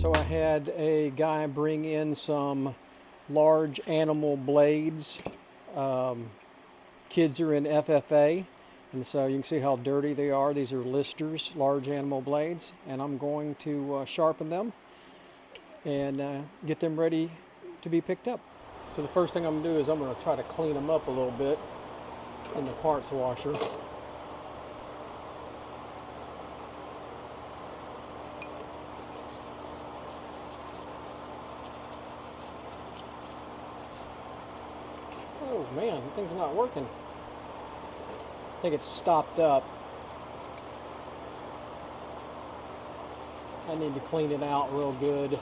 So I had a guy bring in some large animal blades. Kids are in FFA, and so you can see how dirty they are. These are listers, large animal blades, and I'm going to sharpen them and get them ready to be picked up. So the first thing I'm going to do is I'm going to try to clean them up a little bit in the parts washer. Oh man, the thing's not working. I think it's stopped up. I need to clean it out real good.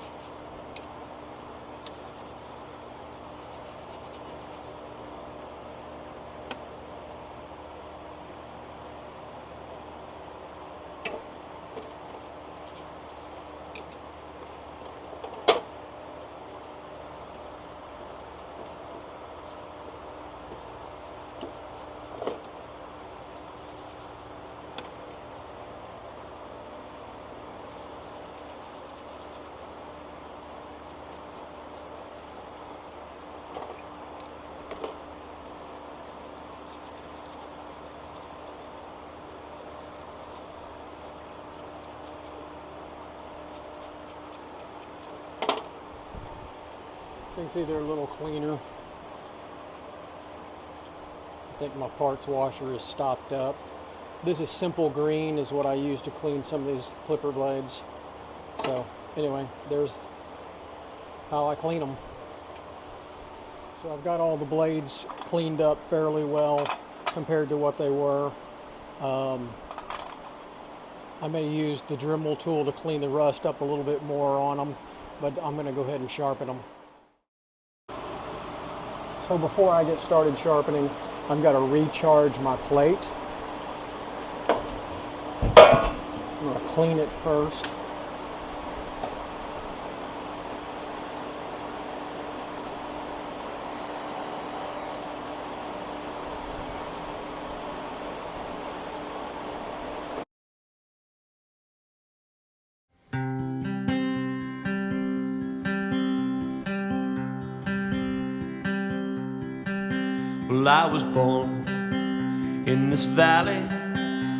So you can see they're a little cleaner. I think my parts washer is stopped up. This is simple green is what I use to clean some of these clipper blades. So anyway, there's how I clean them. So I've got all the blades cleaned up fairly well compared to what they were. I may use the Dremel tool to clean the rust up a little bit more on them, but I'm going to go ahead and sharpen them. So before I get started sharpening, I've got to recharge my plate. I'm going to clean it first. Well, I was born in this valley,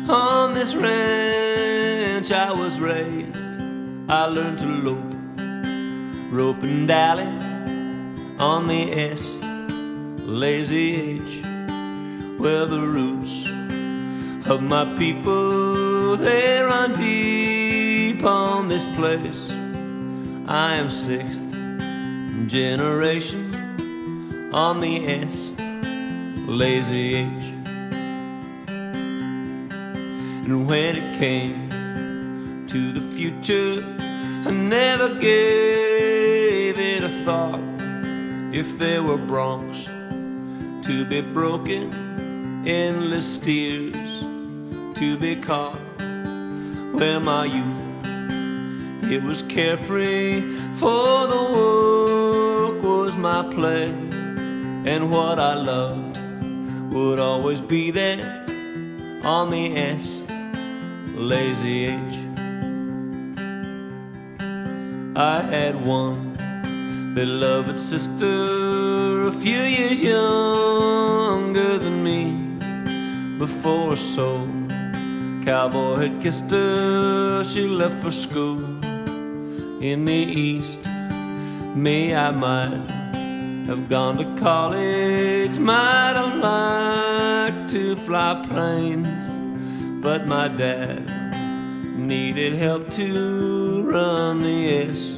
on this ranch I was raised. I learned to rope and dally on the S, lazy H. Well, the roots of my people, they run deep on this place. I am 6th generation on the S, lazy H. And when it came to the future, I never gave it a thought. If there were broncs to be broken, endless steers to be caught, well, my youth, it was carefree, for the work was my play, and what I loved would always be there on the S, lazy H. I had one beloved sister, a few years younger than me. Before a soul cowboy had kissed her, she left for school in the East. Me, I might have gone to college, might have liked to fly planes, but my dad needed help to run the S,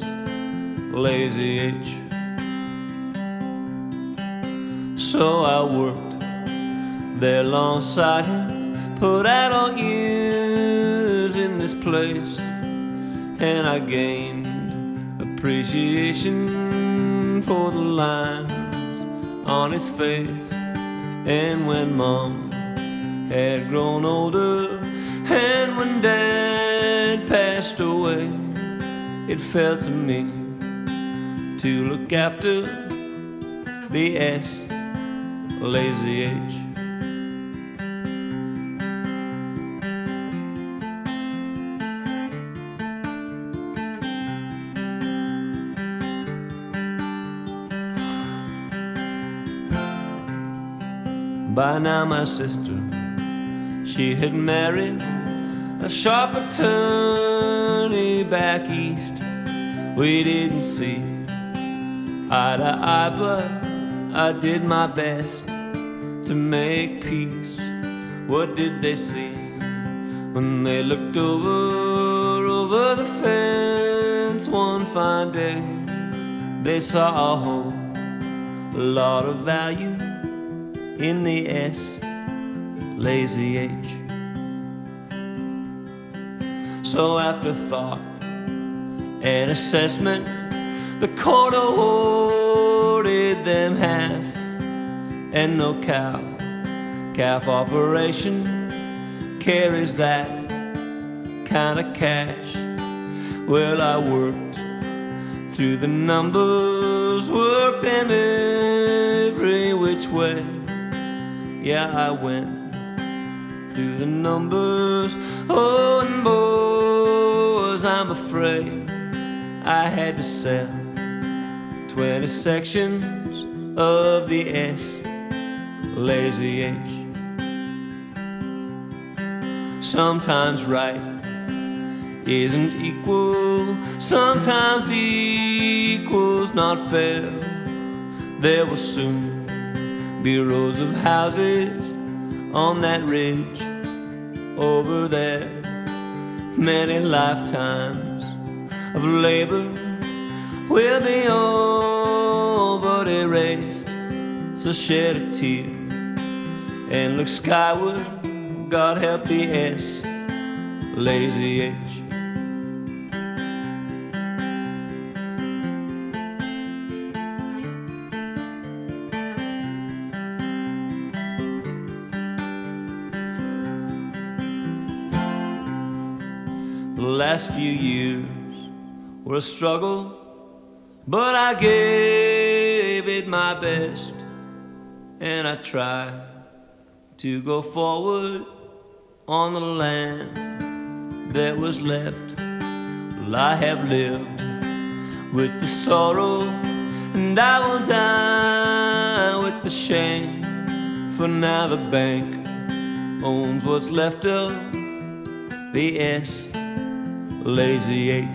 lazy H. So I worked there alongside him, put out all years in this place, and I gained appreciation for the lines on his face. And when Mom had grown older, and when Dad passed away, it fell to me to look after the S, lazy H. By now my sister, she had married a sharp attorney back east. We didn't see eye to eye, but I did my best to make peace. What did they see when they looked over the fence one fine day? They saw a whole lot of value in the S, lazy H. So after thought and assessment, the court awarded them half, and no calf operation carries that kind of cash. Well, I worked through the numbers, worked them every which way. Yeah, I went through the numbers, oh, and boys, I'm afraid I had to sell 20 sections of the S, lazy H. Sometimes right isn't equal, sometimes equal's not fair. There will soon be rows of houses on that ridge over there. Many lifetimes of labor will be all but erased. So shed a tear and look skyward, God help the S, lazy H. The last few years were a struggle, but I gave it my best, and I tried to go forward on the land that was left. Well, I have lived with the sorrow, and I will die with the shame, for now the bank owns what's left of the S, lazy H.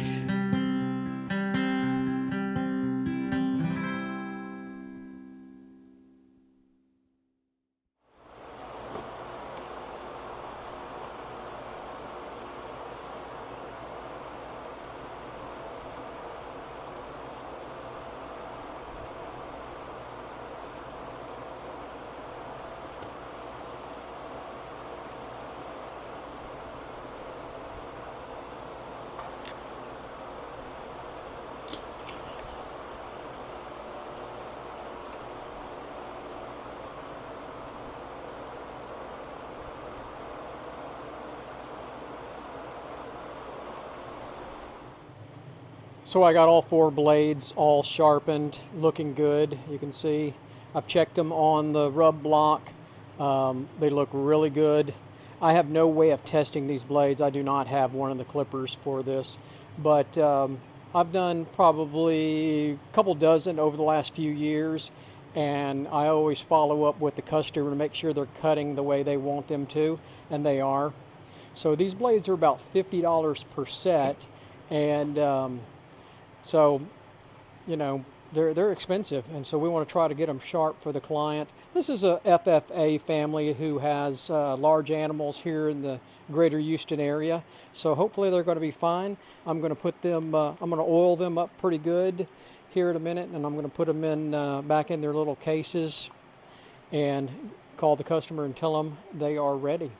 So I got all 4 blades all sharpened, looking good. You can see I've checked them on the rub block. They look really good. I have no way of testing these blades. I do not have one of the clippers for this, but I've done probably a couple dozen over the last few years, and I always follow up with the customer to make sure they're cutting the way they want them to, and they are. So these blades are about $50 per set, and so, you know, they're expensive, and so we want to try to get them sharp for the client. This is a FFA family who has large animals here in the greater Houston area, so hopefully they're going to be fine. I'm going to put them, I'm going to oil them up pretty good here in a minute, and I'm going to put them in back in their little cases and call the customer and tell them they are ready.